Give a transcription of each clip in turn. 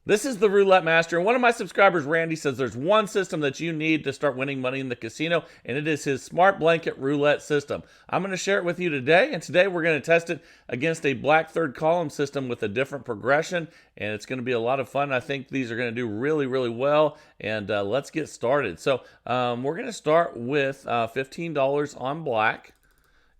This is the Roulette Master, and one of my subscribers, Randy, says there's one system that you need to start winning money in the casino, and it is his Smart Blanket Roulette system. I'm going to share it with you today, and today we're going to test it against a black third column system with a different progression, and it's going to be a lot of fun. I think these are going to do really, really well, and let's get started. So we're going to start with $15 on black,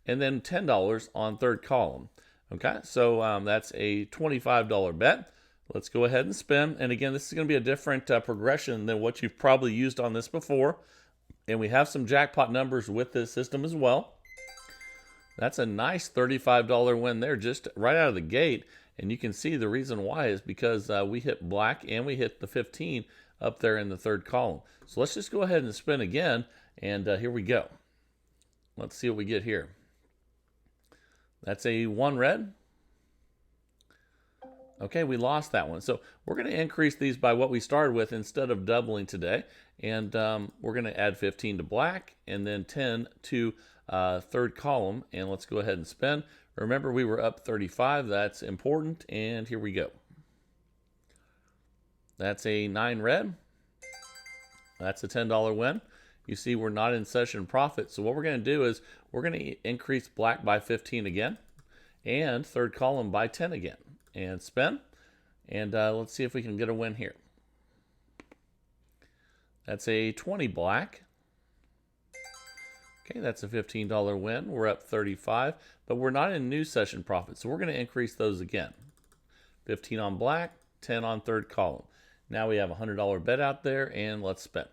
and then $10 on third column. Okay, so that's a $25 bet. Let's go ahead and spin. And again, this is going to be a different progression than what you've probably used on this before. And we have some jackpot numbers with this system as well. That's a nice $35 win there just right out of the gate. And you can see the reason why is because we hit black and we hit the 15 up there in the third column. So let's just go ahead and spin again. And here we go. Let's see what we get here. That's a 1 red. Okay, we lost that one. So we're going to increase these by what we started with instead of doubling today. And we're going to add 15 to black and then 10 to third column. And let's go ahead and spin. Remember, we were up 35. That's important. And here we go. That's a 9 red. That's a $10 win. You see, we're not in session profit. So what we're going to do is we're going to increase black by 15 again and third column by 10 again. And spin. And let's see if we can get a win here. That's a 20 black. Okay, that's a $15 win. We're up 35, but we're not in new session profit, so we're going to increase those again. 15 on black, 10 on third column. Now we have a $100 bet out there, and let's spin.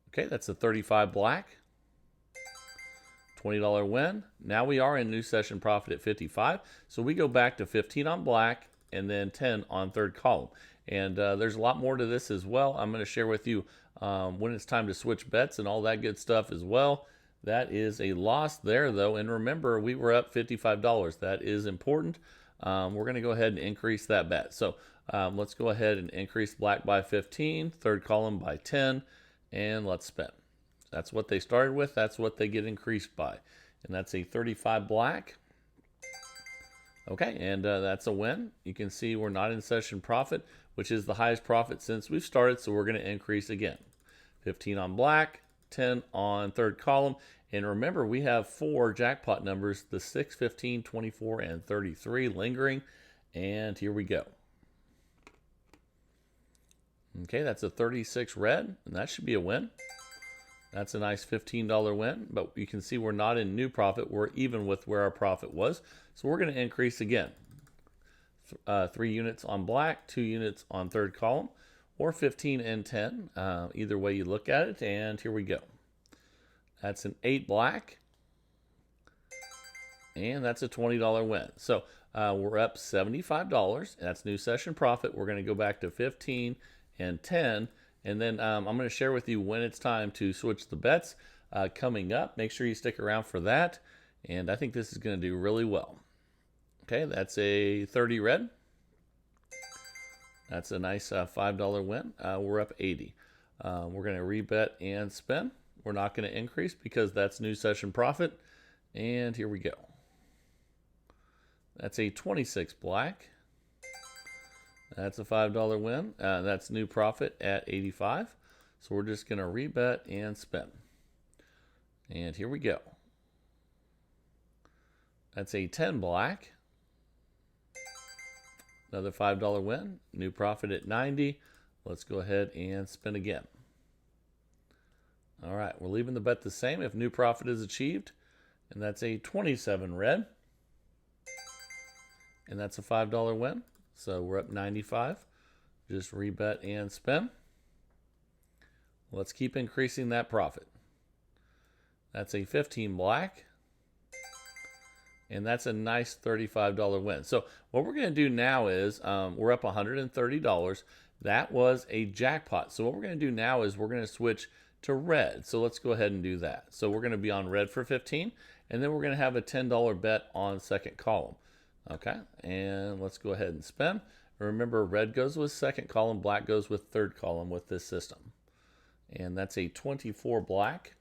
Okay, that's a 35 black. $20 win. Now we are in new session profit at 55. So we go back to 15 on black and then 10 on third column. And there's a lot more to this as well. I'm going to share with you when it's time to switch bets and all that good stuff as well. That is a loss there, though. And remember, we were up $55. That is important. We're going to go ahead and increase that bet. So let's go ahead and increase black by 15, third column by 10, and let's spin. That's what they started with. That's what they get increased by. And that's a 35 black. Okay, and that's a win. You can see we're not in session profit, which is the highest profit since we've started, so we're going to increase again. 15 on black, 10 on third column. And remember, we have 4 jackpot numbers, the 6, 15, 24, and 33 lingering. And here we go. Okay, that's a 36 red, and that should be a win. That's a nice $15 win, but you can see we're not in new profit. We're even with where our profit was. So we're going to increase again. 3 units on black, 2 units on third column, or 15 and 10. Either way you look at it, and here we go. That's an 8 black, and that's a $20 win. So we're up $75. That's new session profit. We're going to go back to 15 and 10. And then I'm going to share with you when it's time to switch the bets coming up. Make sure you stick around for that. And I think this is going to do really well. Okay, that's a 30 red. That's a nice $5 win. We're up 80. We're going to rebet and spin. We're not going to increase because that's new session profit. And here we go. That's a 26 black. That's a $5 win. That's new profit at 85. So we're just going to rebet and spin. And here we go. That's a 10 black. Another $5 win. New profit at 90. Let's go ahead and spin again. All right, we're leaving the bet the same if new profit is achieved. And that's a 27 red. And that's a $5 win. So we're up 95. Just rebet and spin. Let's keep increasing that profit. That's a 15 black. And that's a nice $35 win. So what we're going to do now is we're up $130. That was a jackpot. So what we're going to do now is we're going to switch to red. So let's go ahead and do that. So we're going to be on red for 15. And then we're going to have a $10 bet on second column. Okay, and let's go ahead and spin. Remember, red goes with second column, black goes with third column with this system. And that's a 24 black.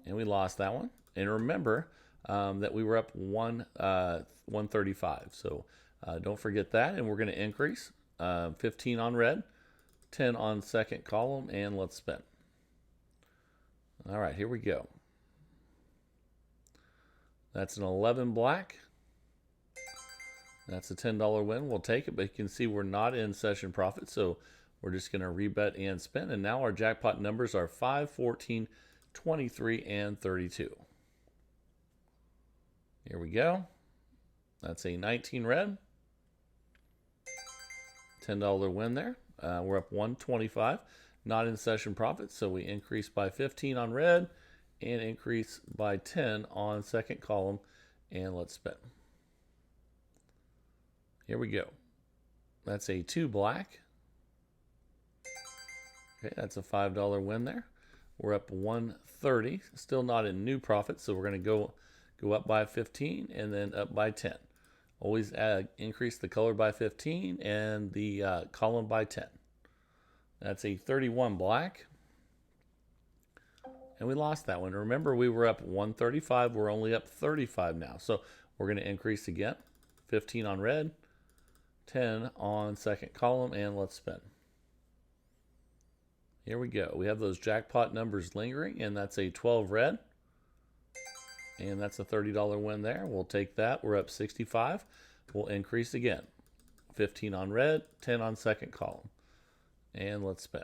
And we lost that one. And remember that we were up 135. So Don't forget that. And we're going to increase 15 on red, 10 on second column, and let's spin. All right, here we go. That's an 11 black. That's a $10 win. We'll take it, but you can see we're not in session profit, so we're just going to rebet and spin. And now our jackpot numbers are 5, 14, 23, and 32. Here we go. That's a 19 red. $10 win there. We're up 125. Not in session profit, so we increase by 15 on red and increase by 10 on second column. And let's spin. Here we go. That's a 2 black. Okay, that's a $5 win there. We're up 130. Still not in new profit, so we're going to go up by 15 and then up by 10. Always increase the color by 15 and the column by 10. That's a 31 black. And we lost that one. Remember, we were up 135. We're only up 35 now. So we're going to increase again. 15 on red, 10 on second column, and let's spin. Here we go. We have those jackpot numbers lingering, and that's a 12 red. And that's a $30 win there. We'll take that. We're up 65. We'll increase again. 15 on red, 10 on second column. And let's spin.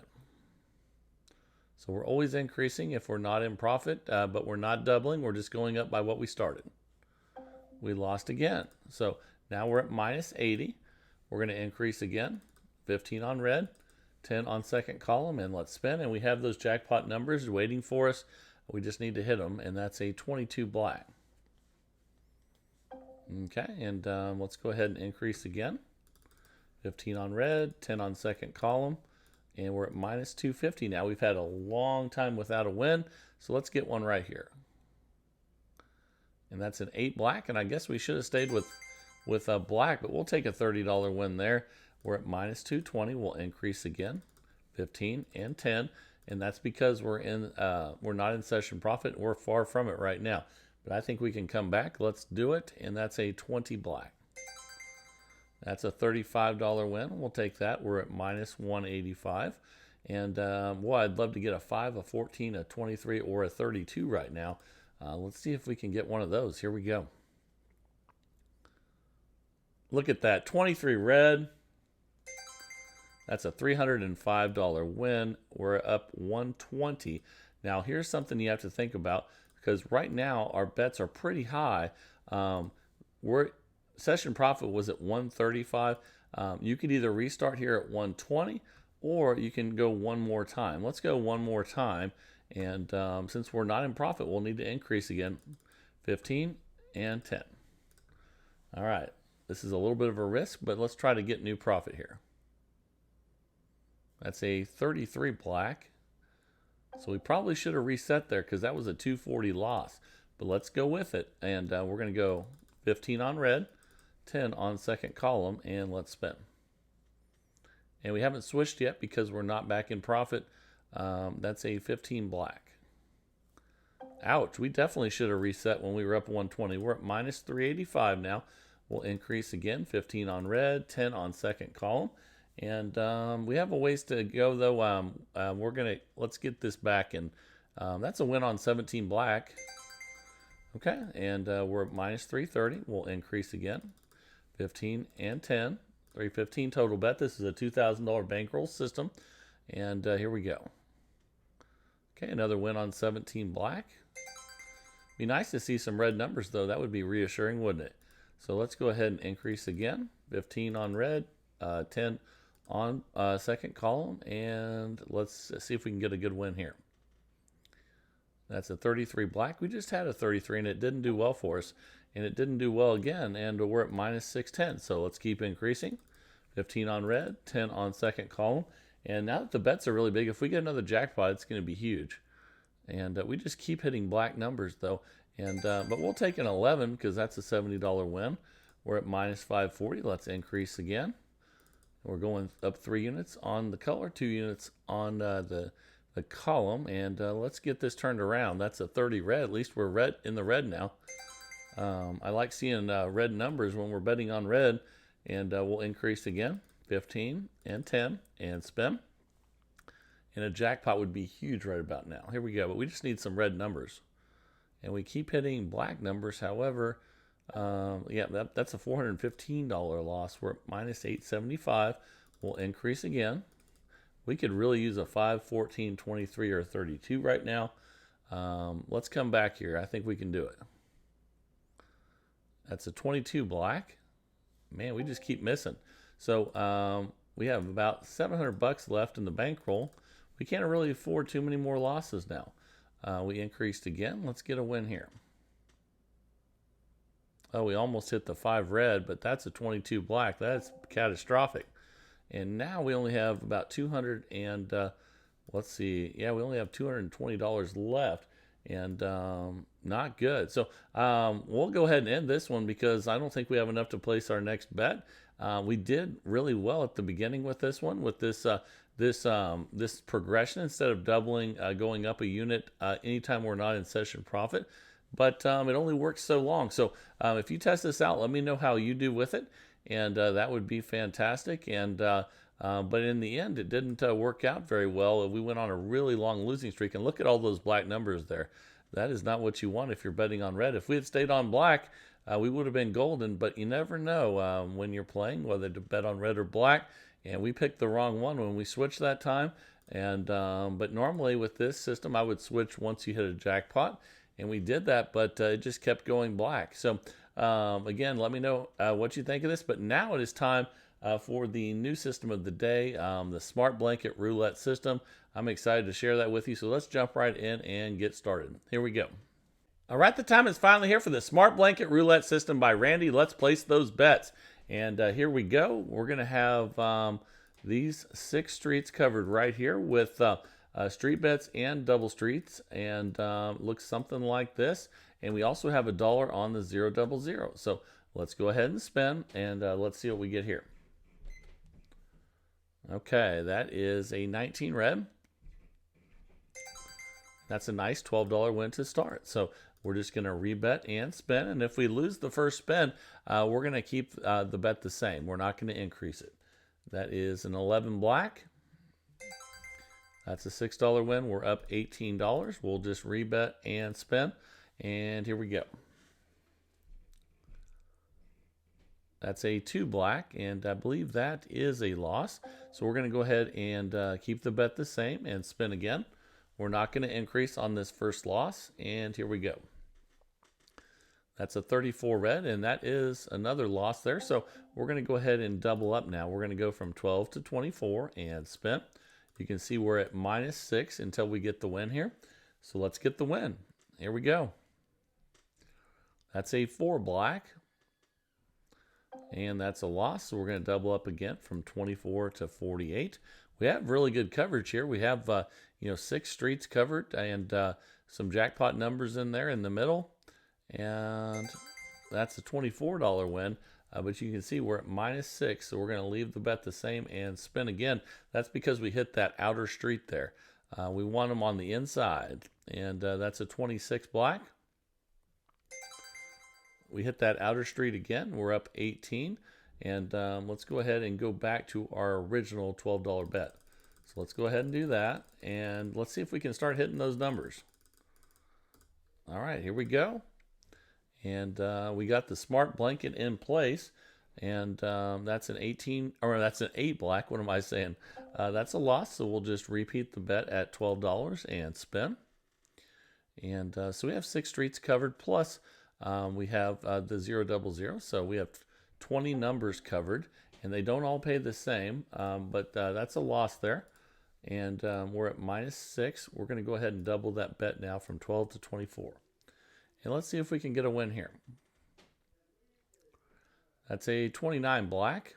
So we're always increasing if we're not in profit, but we're not doubling. We're just going up by what we started. We lost again. So now we're at minus 80. We're going to increase again. 15 on red, 10 on second column, and let's spin. And we have those jackpot numbers waiting for us. We just need to hit them, and that's a 22 black. Okay, and let's go ahead and increase again. 15 on red, 10 on second column, and we're at minus 250 now. We've had a long time without a win, so let's get one right here. And that's an 8 black, and I guess we should have stayed with a black, but we'll take a $30 win there. We're at minus 220. We'll increase again, 15 and 10, and that's because we're not in session profit. We're far from it right now, but I think we can come back. Let's do it, and that's a 20 black. That's a $35 win. We'll take that. We're at minus 185. And, well, I'd love to get a 5, a 14, a 23, or a 32 right now. Let's see if we can get one of those. Here we go. Look at that. 23 red. That's a $305 win. We're up 120. Now, here's something you have to think about, because right now our bets are pretty high. Session profit was at 135. You could either restart here at 120, or you can go one more time. Let's go one more time. And since we're not in profit, we'll need to increase again. 15 and 10. All right. This is a little bit of a risk, but let's try to get new profit here. That's a 33 black. So we probably should have reset there because that was a 240 loss. But let's go with it. And we're going to go 15 on red, 10 on second column, and let's spin. And we haven't switched yet because we're not back in profit. That's a 15 black. Ouch, we definitely should have reset when we were up 120. We're at minus 385 now. We'll increase again, 15 on red, 10 on second column. And we have a ways to go, though. Let's get this back. And that's a win on 17 black. Okay, and we're at minus 330. We'll increase again, 15 and 10. 315 total bet. This is a $2,000 bankroll system. And here we go. Okay, another win on 17 black. Be nice to see some red numbers, though. That would be reassuring, wouldn't it? So let's go ahead and increase again. 15 on red, 10 on second column, and let's see if we can get a good win here. That's a 33 black. We just had a 33, and it didn't do well for us, and it didn't do well again, and we're at minus 610. So let's keep increasing. 15 on red, 10 on second column, and now that the bets are really big, if we get another jackpot, it's going to be huge. And we just keep hitting black numbers, though. And but we'll take an 11 because that's a $70 win. We're at minus 540. Let's increase again. We're going up 3 units on the color, 2 units on the column, and let's get this turned around. That's a 30 red. At least we're red in the red now. I like seeing red numbers when we're betting on red, And we'll increase again, 15 and 10, and spin. And a jackpot would be huge right about now. Here we go, but we just need some red numbers. And we keep hitting black numbers. However, yeah, that's a $415 loss. We're at minus 875. We'll increase again. We could really use a 5, 14, 23, or 32 right now. Let's come back here. I think we can do it. That's a 22 black. Man, we just keep missing. So we have about $700 left in the bankroll. We can't really afford too many more losses now. We increased again. Let's get a win here. Oh, we almost hit the 5 red, but that's a 22 black. That's catastrophic. And now we only have about 200 and let's see. Yeah, we only have $220 left, and not good. So we'll go ahead and end this one because I don't think we have enough to place our next bet. We did really well at the beginning with this one, with this this progression instead of doubling, going up a unit anytime we're not in session profit. But it only works so long. So if you test this out, let me know how you do with it, and that would be fantastic. And but in the end, it didn't work out very well. We went on a really long losing streak, and look at all those black numbers there. That is not what you want if you're betting on red. If we had stayed on black, we would have been golden, but you never know when you're playing whether to bet on red or black. And we picked the wrong one when we switched that time. And but normally with this system, I would switch once you hit a jackpot. And we did that, but it just kept going black. So again, let me know what you think of this. But now it is time for the new system of the day, the Smart Blanket Roulette system. I'm excited to share that with you. So let's jump right in and get started. Here we go. All right, the time is finally here for the Smart Blanket Roulette system by Randy. Let's place those bets. And here we go. We're going to have these 6 streets covered right here with street bets and double streets, and looks something like this. And we also have $1 on the 000. So let's go ahead and spin, and let's see what we get here. Okay, that is a 19 red. That's a nice $12 win to start. So we're just going to rebet and spin, and if we lose the first spin, we're going to keep the bet the same. We're not going to increase it. That is an 11 black. That's a $6 win. We're up $18. We'll just rebet and spin. And here we go. That's a 2 black, and I believe that is a loss. So we're going to go ahead and keep the bet the same and spin again. We're not going to increase on this first loss. And here we go. That's a 34 red, and that is another loss there. So we're going to go ahead and double up now. We're going to go from 12 to 24 and spin. You can see we're at -6 until we get the win here. So let's get the win. Here we go. That's a 4 black. And that's a loss. So we're going to double up again from 24 to 48. We have really good coverage here. We have 6 streets covered and some jackpot numbers in there in the middle. And that's a $24 win. But you can see we're at -6, so we're going to leave the bet the same and spin again. That's because we hit that outer street there. We want them on the inside, and that's a 26 black. We hit that outer street again. We're up 18, and let's go ahead and go back to our original $12 bet. So let's go ahead and do that, and let's see if we can start hitting those numbers. All right, here we go. And we got the Smart Blanket in place, and that's an 18, or that's an 8 black. What am I saying? That's a loss, so we'll just repeat the bet at $12 and spin. And so we have 6 streets covered, plus we have the 000, so we have 20 numbers covered, and they don't all pay the same, but that's a loss there. And we're at -6. We're going to go ahead and double that bet now from 12 to 24. And let's see if we can get a win here. That's a 29 black.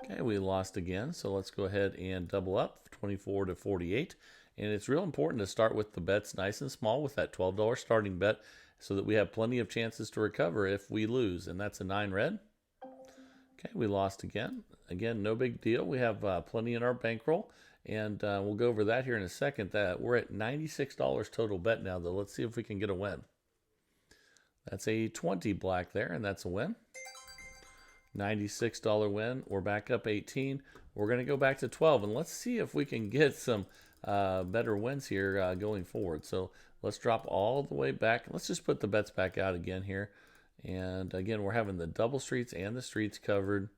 Okay, we lost again, so let's go ahead and double up, 24 to 48. And it's real important to start with the bets nice and small with that $12 starting bet so that we have plenty of chances to recover if we lose. And that's a 9 red. Okay, we lost again. Again, no big deal. We have plenty in our bankroll. And we'll go over that here in a second. We're at $96 total bet now, though. Let's see if we can get a win. That's a 20 black there, and that's a win. $96 win. We're back up 18. We're going to go back to 12, and let's see if we can get some better wins here going forward. So let's drop all the way back. Let's just put the bets back out again here. And again, we're having the double streets and the streets covered.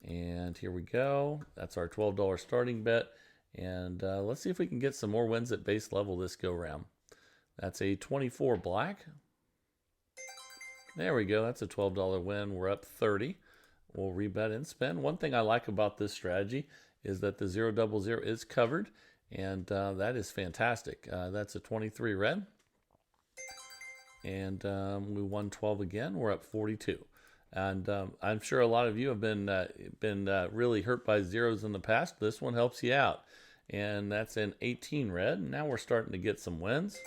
And here we go. That's our $12 starting bet. And let's see if we can get some more wins at base level this go round. That's a 24 black. There we go. That's a $12 win. We're up 30. We'll rebet and spin. One thing I like about this strategy is that the 0 double 0 is covered, and that is fantastic. That's a 23 red. And we won 12 again. We're up 42. And I'm sure a lot of you have been really hurt by zeros in the past. This one helps you out. And that's an 18 red. Now we're starting to get some wins.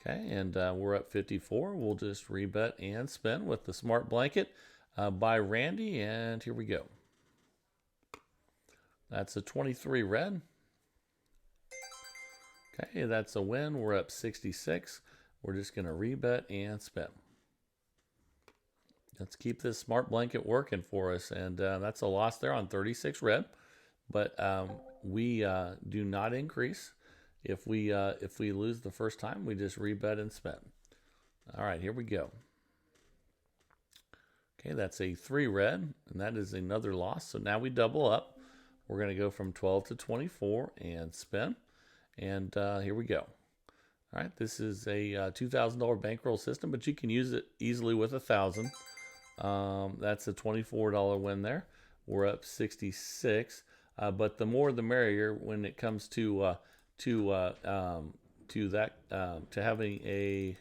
Okay, and we're up 54. We'll just rebet and spin with the smart blanket by Randy. And here we go. That's a 23 red. Okay, that's a win. We're up 66. We're just going to rebet and spin. Let's keep this smart blanket working for us. And that's a loss there on 36 red. But we do not increase. If we lose the first time, we just rebet and spin. All right, here we go. Okay, that's a 3 red, and that is another loss. So now we double up. We're going to go from 12 to 24 and spin. And here we go. All right, this is a $2,000 bankroll system, but you can use it easily with 1,000. That's a $24 win there. We're up 66, but the more the merrier when it comes to having a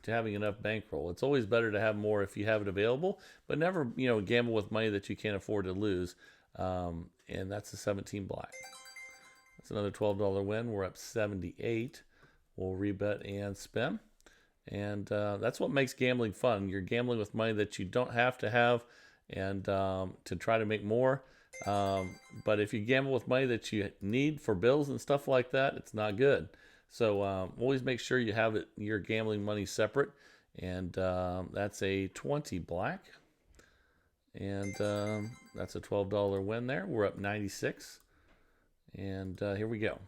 to having enough bankroll. It's always better to have more if you have it available, but never gamble with money that you can't afford to lose. And that's a 17 black. That's another $12 win. We're up 78. We'll rebet and spin. And that's what makes gambling fun. You're gambling with money that you don't have to have, and to try to make more. But if you gamble with money that you need for bills and stuff like that, it's not good. So always make sure you have your gambling money separate. And that's a 20 black. And that's a $12 win there. We're up 96. And here we go.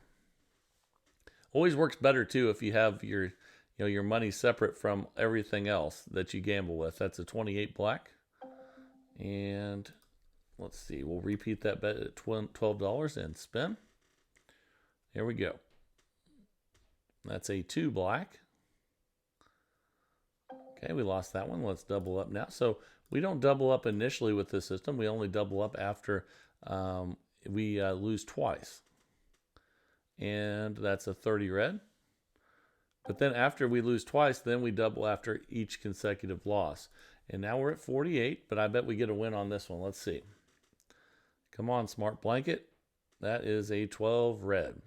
Always works better too if you have your money separate from everything else that you gamble with. That's a 28 black. And let's see, we'll repeat that bet at $12 and spin. Here we go. That's a 2 black. Okay, we lost that one. Let's double up now. So we don't double up initially with this system. We only double up after we lose twice. And that's a 30 red. But then after we lose twice, then we double after each consecutive loss. And now we're at 48, but I bet we get a win on this one. Let's see. Come on, smart blanket. That is a 12 red.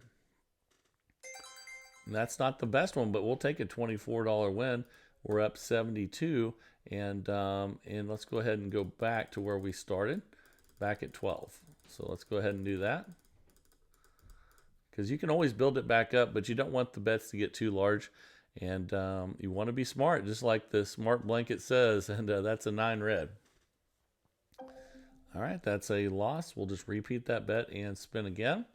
And that's not the best one, but we'll take a $24 win. We're up 72, and let's go ahead and go back to where we started, back at 12. So let's go ahead and do that. Because you can always build it back up, but you don't want the bets to get too large. And you want to be smart, just like the smart blanket says, and that's a 9 red. All right, that's a loss. We'll just repeat that bet and spin again.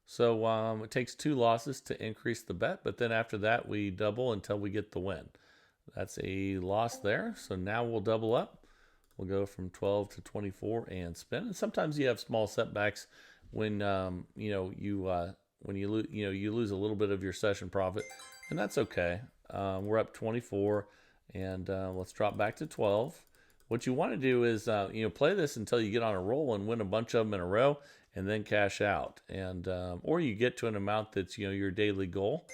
So it takes 2 losses to increase the bet, but then after that, we double until we get the win. That's a loss there. So now we'll double up. We'll go from 12 to 24 and spin. And sometimes you have small setbacks when you lose a little bit of your session profit, and that's okay. We're up 24, and let's drop back to 12. What you want to do is play this until you get on a roll and win a bunch of them in a row, and then cash out, and or you get to an amount that's your daily goal,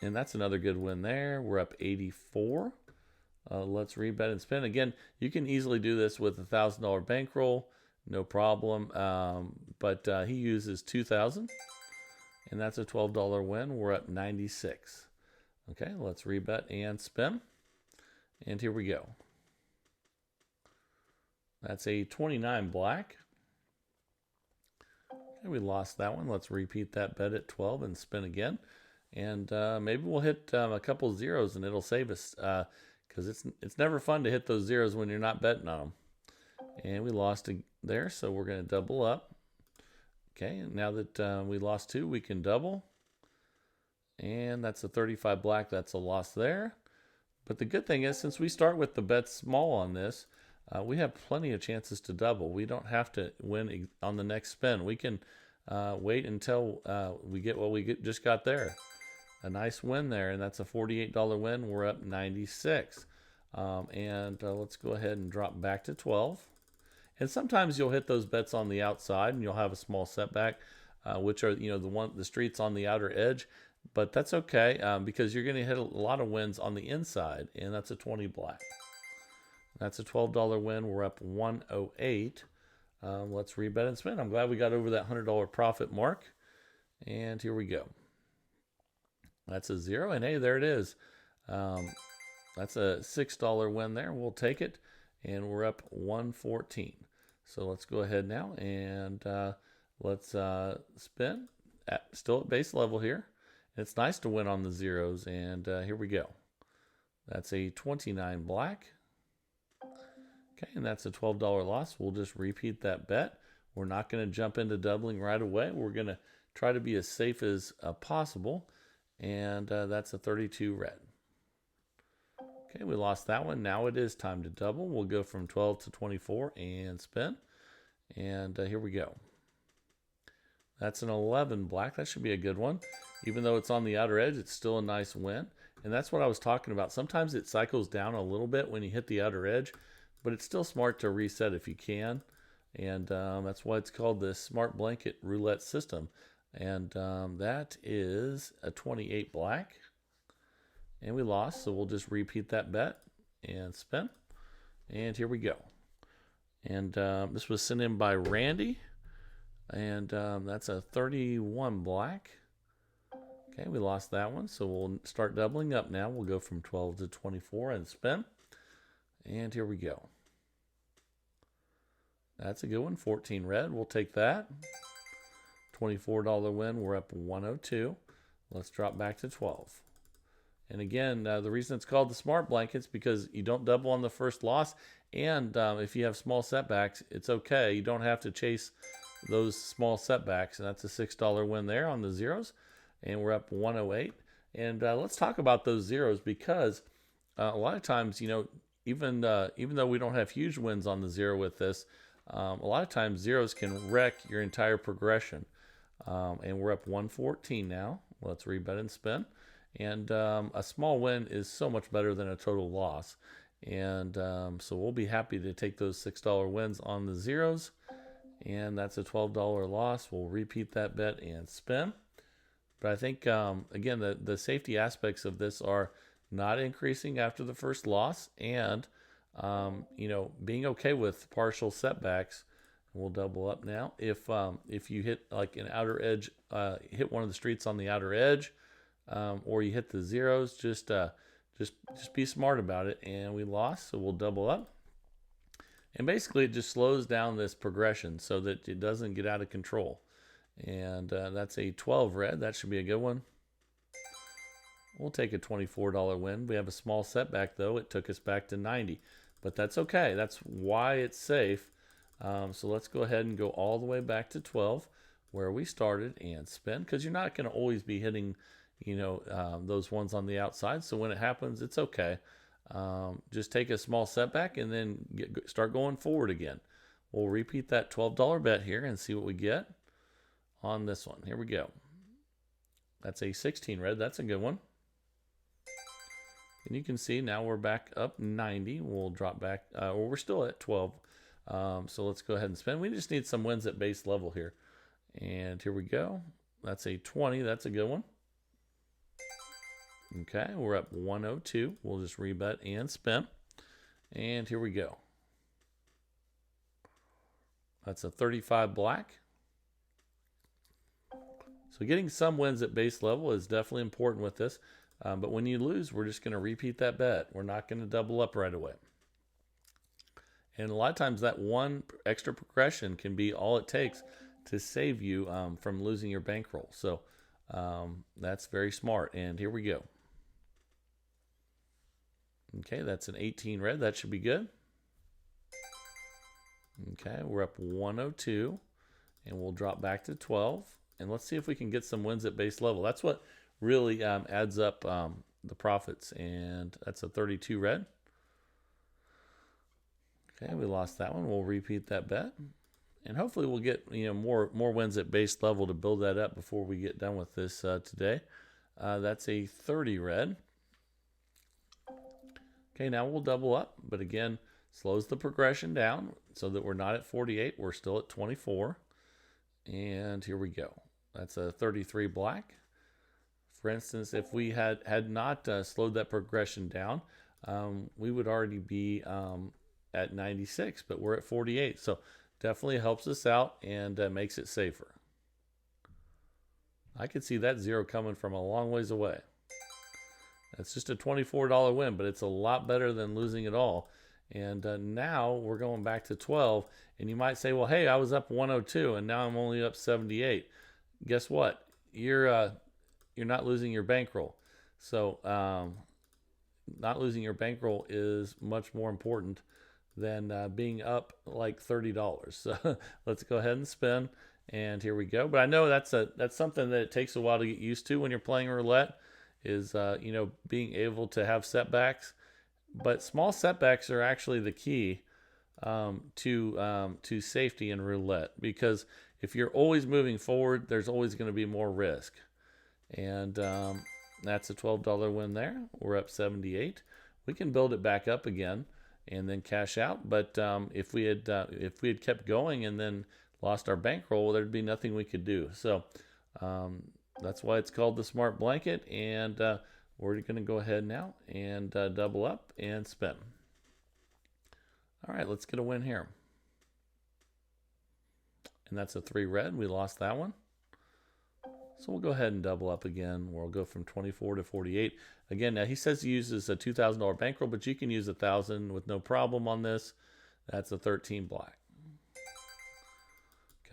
and that's another good win there. We're up 84. Let's rebet and spin again. You can easily do this with a $1,000 bankroll, no problem. But he uses 2,000, and that's a $12 win. We're up 96. Okay, let's rebet and spin, and here we go. That's a 29 black. Okay, we lost that one. Let's repeat that bet at 12 and spin again. And maybe we'll hit a couple zeros and it'll save us, because it's never fun to hit those zeros when you're not betting on them. And we lost there, so we're going to double up. Okay, and now that we lost 2, we can double. And that's a 35 black. That's a loss there. But the good thing is, since we start with the bets small on this, we have plenty of chances to double. We don't have to win on the next spin. We can wait until we get what we just got there. A nice win there, and that's a $48 win. We're up 96. Let's go ahead and drop back to 12. And sometimes you'll hit those bets on the outside, and you'll have a small setback, which are the streets on the outer edge. But that's okay because you're going to hit a lot of wins on the inside, and that's a 20 black. That's a $12 win. We're up 108. Let's rebet and spin. I'm glad we got over that $100 profit mark. And here we go. That's a 0, and hey, there it is. That's a $6 win there. We'll take it, and we're up 114. So let's go ahead now, and let's spin. Still at base level here. It's nice to win on the zeros, and here we go. That's a 29 black. Okay, and that's a $12 loss. We'll just repeat that bet. We're not going to jump into doubling right away. We're going to try to be as safe as possible, and that's a 32 red. Okay, we lost that one. Now it is time to double. We'll go from 12 to 24 and spin, and here we go. That's an 11 black. That should be a good one. Even though it's on the outer edge, it's still a nice win. And that's what I was talking about. Sometimes it cycles down a little bit when you hit the outer edge, but it's still smart to reset if you can. And that's why it's called the Smart Blanket Roulette System. And that is a 28 black. And we lost, so we'll just repeat that bet and spin. And here we go. And this was sent in by Randy. And that's a 31 black. Okay, we lost that one, so we'll start doubling up now. We'll go from 12 to 24 and spin. And here we go. That's a good one, 14 red. We'll take that. $24 win, we're up 102. Let's drop back to 12. And again, the reason it's called the Smart Blankets because you don't double on the first loss. And if you have small setbacks, it's okay. You don't have to chase those small setbacks. And that's a $6 win there on the zeros. And we're up 108. And let's talk about those zeros because a lot of times, even though we don't have huge wins on the zero with this, a lot of times zeros can wreck your entire progression. And we're up 114 now. Let's rebet and spin. And a small win is so much better than a total loss. And so we'll be happy to take those $6 wins on the zeros. And that's a $12 loss. We'll repeat that bet and spin. But I think, again, the safety aspects of this are not increasing after the first loss and, being okay with partial setbacks. We'll double up now. If you hit like an outer edge, hit one of the streets on the outer edge, or you hit the zeros, just be smart about it. And we lost, so we'll double up. And basically, it just slows down this progression so that it doesn't get out of control. And that's a 12 red. That should be a good one. We'll take a $24 win. We have a small setback, though. It took us back to 90. But that's okay. That's why it's safe. So let's go ahead and go all the way back to 12, where we started, and spin. Because you're not going to always be hitting, those ones on the outside. So when it happens, it's okay. Just take a small setback and then start going forward again. We'll repeat that $12 bet here and see what we get on this one. Here we go. That's a 16 red. That's a good one. And you can see now we're back up 90. We'll drop back. We're still at 12. So let's go ahead and spin. We just need some wins at base level here. And here we go. That's a 20. That's a good one. Okay, we're up 102. We'll just rebet and spin. And here we go. That's a 35 black. So getting some wins at base level is definitely important with this. But when you lose, we're just going to repeat that bet. We're not going to double up right away. And a lot of times that one extra progression can be all it takes to save you from losing your bankroll. So that's very smart. And here we go. Okay, that's an 18 red. That should be good. Okay, we're up 102, and we'll drop back to 12. And let's see if we can get some wins at base level. That's what really adds up the profits. And that's a 32 red. Okay, we lost that one. We'll repeat that bet. And hopefully we'll get more wins at base level to build that up before we get done with this today. That's a 30 red. Okay, now we'll double up, but again, slows the progression down so that we're not at 48, we're still at 24. And here we go. That's a 33 black. For instance, if we had not slowed that progression down, we would already be at 96, but we're at 48. So definitely helps us out and makes it safer. I could see that zero coming from a long ways away. It's just a $24 win, but it's a lot better than losing it all. And now we're going back to 12. And you might say, well, hey, I was up 102 and now I'm only up 78. Guess what? You're not losing your bankroll. So not losing your bankroll is much more important than being up like $30. So let's go ahead and spin. And here we go. But I know that's something that it takes a while to get used to when you're playing roulette. Is being able to have setbacks, but small setbacks are actually the key to safety in roulette, because if you're always moving forward, there's always going to be more risk. And that's a $12 win there. We're up 78. We can build it back up again and then cash out. But if we had kept going and then lost our bankroll, there'd be nothing we could do. So that's why it's called the smart blanket, and we're going to go ahead now and double up and spin. All right, let's get a win here. And that's a 3 red. We lost that one. So we'll go ahead and double up again. We'll go from 24 to 48. Again, now he says he uses a $2,000 bankroll, but you can use 1,000 with no problem on this. That's a 13 black.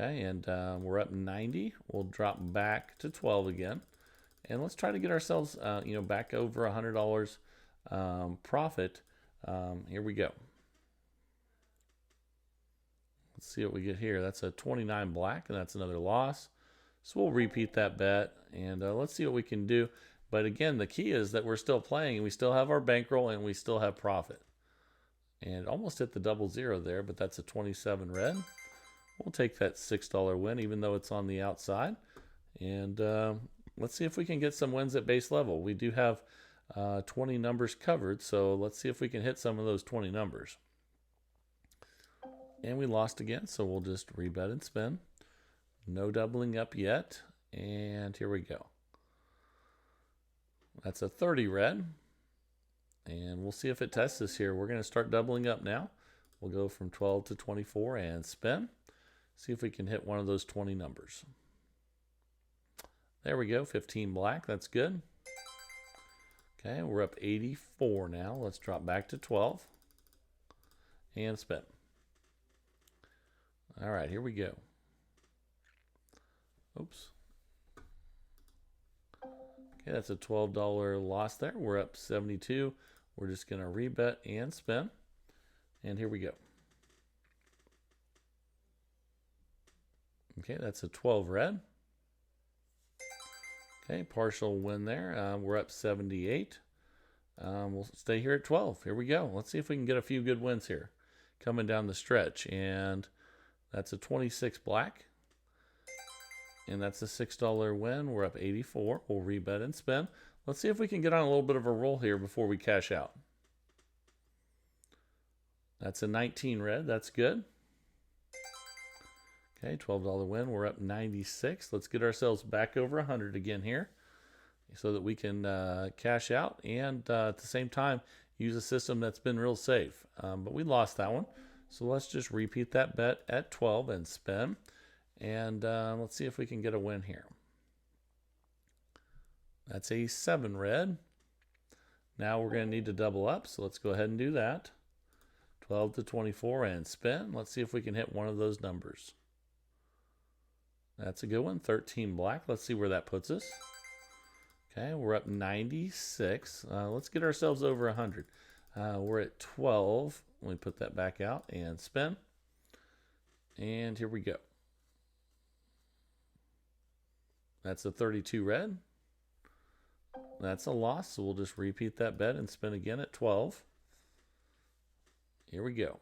Okay, and we're up 90. We'll drop back to 12 again. And let's try to get ourselves, back over $100 profit. Here we go. Let's see what we get here. That's a 29 black, and that's another loss. So we'll repeat that bet, and let's see what we can do. But again, the key is that we're still playing, and we still have our bankroll, and we still have profit. And almost hit the 00 there, but that's a 27 red. We'll take that $6 win, even though it's on the outside. And let's see if we can get some wins at base level. We do have 20 numbers covered, so let's see if we can hit some of those 20 numbers. And we lost again, so we'll just rebet and spin. No doubling up yet. And here we go. That's a 30 red. And we'll see if it tests us here. We're going to start doubling up now. We'll go from 12 to 24 and spin. See if we can hit one of those 20 numbers. There we go, 15 black, that's good. Okay, we're up 84 now. Let's drop back to 12 and spin. All right, here we go. Oops. Okay, that's a $12 loss there. We're up 72. We're just going to rebet and spin. And here we go. Okay, that's a 12 red. Okay, partial win there. We're up 78. We'll stay here at 12. Here we go. Let's see if we can get a few good wins here coming down the stretch. And that's a 26 black. And that's a $6 win. We're up 84. We'll rebet and spin. Let's see if we can get on a little bit of a roll here before we cash out. That's a 19 red. That's good. Okay, $12 win. We're up 96. Let's get ourselves back over 100 again here so that we can cash out and at the same time use a system that's been real safe. But we lost that one. So let's just repeat that bet at 12 and spin. And let's see if we can get a win here. That's a 7 red. Now we're going to need to double up. So let's go ahead and do that. 12 to 24 and spin. Let's see if we can hit one of those numbers. That's a good one. 13 black. Let's see where that puts us. Okay, we're up 96. Let's get ourselves over 100. We're at 12. Let me put that back out and spin. And here we go. That's a 32 red. That's a loss, so we'll just repeat that bet and spin again at 12. Here we go.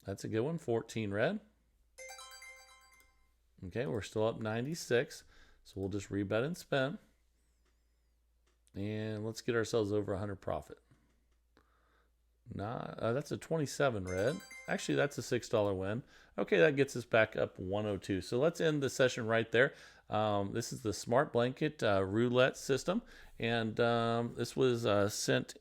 That's a good one, 14 red. Okay, we're still up 96, so we'll just rebet and spin. And let's get ourselves over 100 profit. That's a 27 red. Actually, that's a $6 win. Okay, that gets us back up 102. So let's end the session right there. This is the Smart Blanket roulette system, and this was sent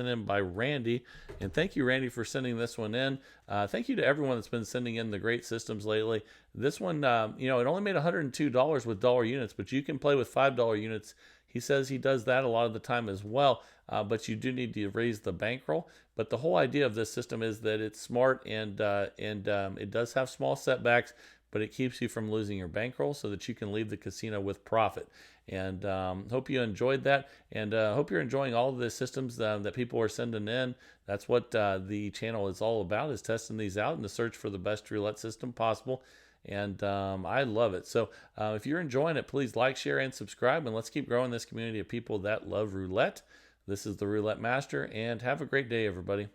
in by Randy. And thank you, Randy, for sending this one in. Thank you to everyone that's been sending in the great systems lately. This one, it only made $102 with dollar units, but you can play with $5 units. He says he does that a lot of the time as well, but you do need to raise the bankroll. But the whole idea of this system is that it's smart and it does have small setbacks, but it keeps you from losing your bankroll so that you can leave the casino with profit. And hope you enjoyed that, and hope you're enjoying all of the systems that people are sending in. That's what the channel is all about, is testing these out in the search for the best roulette system possible. And I love it. So if you're enjoying it, please like, share, and subscribe, and let's keep growing this community of people that love roulette. This is the Roulette Master, and have a great day, everybody.